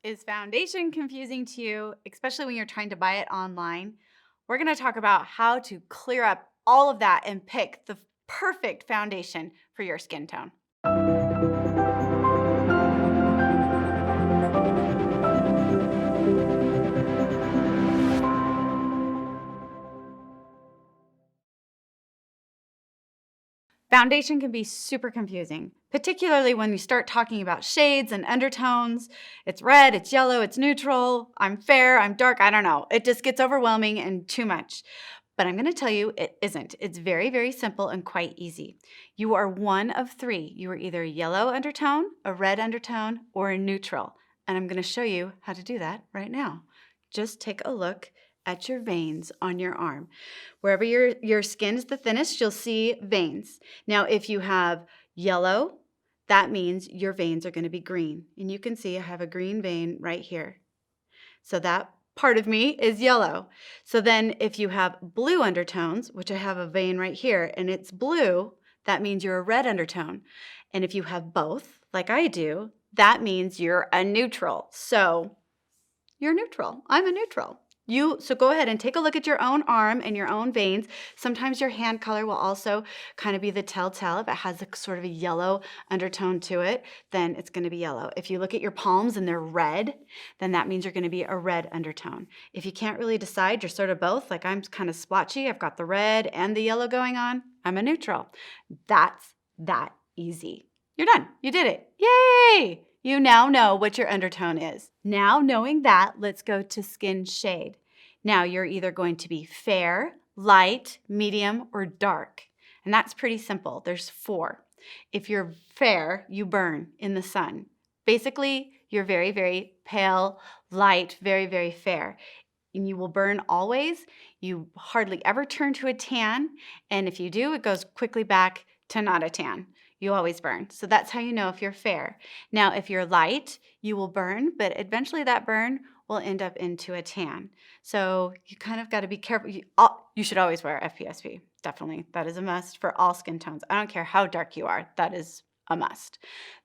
Is foundation confusing to you, especially when you're trying to buy it online? We're going to talk about how to clear up all of that and pick the perfect foundation for your skin tone. Foundation can be super confusing, particularly when you start talking about shades and undertones. It's red, it's yellow, it's neutral, I'm fair, I'm dark, I don't know. It just gets overwhelming and too much. But I'm going to tell you it isn't. It's very, very simple and quite easy. You are one of three. You are either a yellow undertone, a red undertone, or a neutral. And I'm going to show you how to do that right now. Just take a look at your veins on your arm. Wherever your skin is the thinnest, you'll see veins. Now, if you have yellow, that means your veins are going to be green. And you can see I have a green vein right here. So that part of me is yellow. So then if you have blue undertones, which I have a vein right here, and it's blue, that means you're a red undertone. And if you have both, like I do, that means you're a neutral. So you're neutral. I'm a neutral. So go ahead and take a look at your own arm and your own veins. Sometimes your hand color will also kind of be the telltale. If it has a sort of a yellow undertone to it, then it's going to be yellow. If you look at your palms and they're red, then that means you're going to be a red undertone. If you can't really decide, you're sort of both, like I'm kind of splotchy, I've got the red and the yellow going on, I'm a neutral. That's that easy. You're done. You did it. Yay! You now know what your undertone is. Now knowing that, let's go to skin shade. Now you're either going to be fair, light, medium, or dark. And that's pretty simple. There's 4. If you're fair, you burn in the sun. Basically, you're very, very pale, light, very, very fair. And you will burn always. You hardly ever turn to a tan. And if you do, it goes quickly back to not a tan. You always burn. So that's how you know if you're fair. Now, if you're light, you will burn, but eventually that burn will end up into a tan. So you kind of got to be careful. You should always wear FPSP. Definitely. That is a must for all skin tones. I don't care how dark you are. That is a must.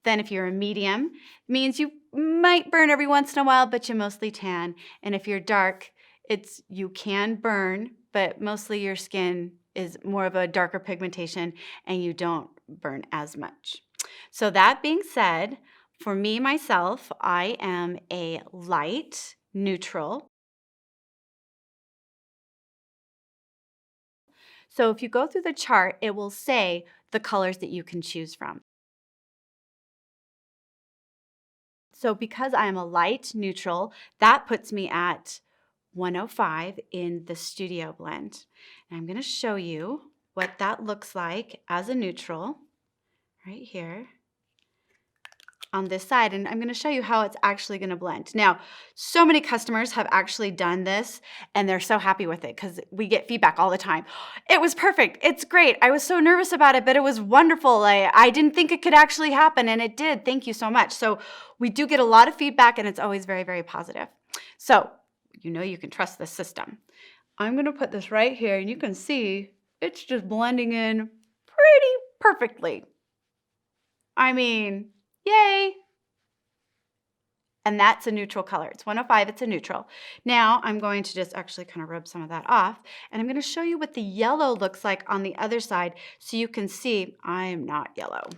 Then if you're a medium, it means you might burn every once in a while, but you mostly tan. And if you're dark, you can burn, but mostly your skin is more of a darker pigmentation and you don't burn as much. So that being said, for me, myself, I am a light neutral. So if you go through the chart, it will say the colors that you can choose from. So because I am a light neutral, that puts me at 105 in the Studio Blend. And I'm going to show you what that looks like as a neutral right here on this side, and I'm going to show you how it's actually going to blend. Now, so many customers have actually done this and they're so happy with it because we get feedback all the time. It was perfect. It's great. I was so nervous about it, but it was wonderful. I didn't think it could actually happen, and it did. Thank you so much. So we do get a lot of feedback, and it's always very, very positive. So you know you can trust the system. I'm going to put this right here, and you can see it's just blending in pretty perfectly. I mean, yay. And that's a neutral color. It's 105, it's a neutral. Now I'm going to just actually kind of rub some of that off, and I'm going to show you what the yellow looks like on the other side so you can see I'm not yellow.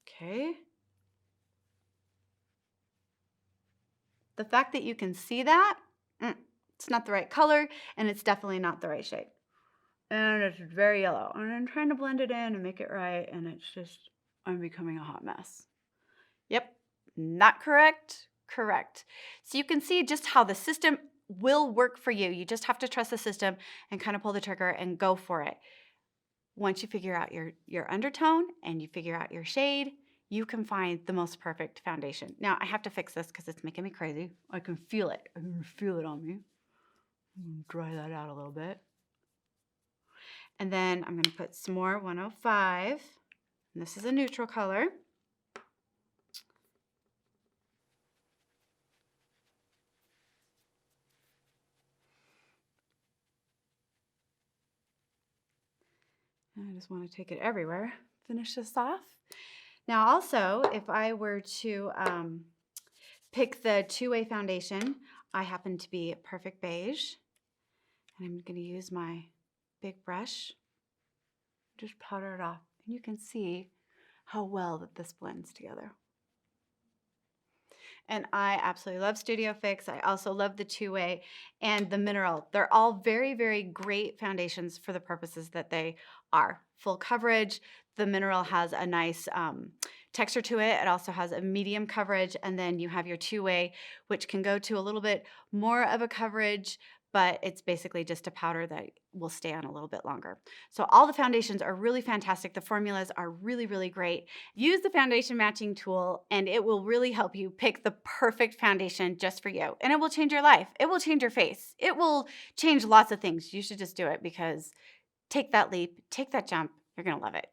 Okay. The fact that you can see that, it's not the right color, and it's definitely not the right shade. And it's very yellow. And I'm trying to blend it in and make it right, and it's just, I'm becoming a hot mess. Yep, not correct, correct. So you can see just how the system will work for you. You just have to trust the system and kind of pull the trigger and go for it. Once you figure out your undertone and you figure out your shade, you can find the most perfect foundation. Now, I have to fix this because it's making me crazy. I can feel it. I can feel it on me. I'm going to dry that out a little bit. And then I'm going to put some more 105. And this is a neutral color. I just want to take it everywhere. Finish this off. Now also, if I were to pick the two-way foundation, I happen to be perfect beige. And I'm going to use my big brush, just powder it off. And you can see how well that this blends together. And I absolutely love Studio Fix. I also love the two-way and the mineral. They're all very, very great foundations for the purposes that they are. Full coverage. The mineral has a nice texture to it. It also has a medium coverage. And then you have your two-way, which can go to a little bit more of a coverage, but it's basically just a powder that will stay on a little bit longer. So all the foundations are really fantastic. The formulas are really, really great. Use the foundation matching tool and it will really help you pick the perfect foundation just for you. And it will change your life. It will change your face. It will change lots of things. You should just do it because take that leap, take that jump. You're going to love it.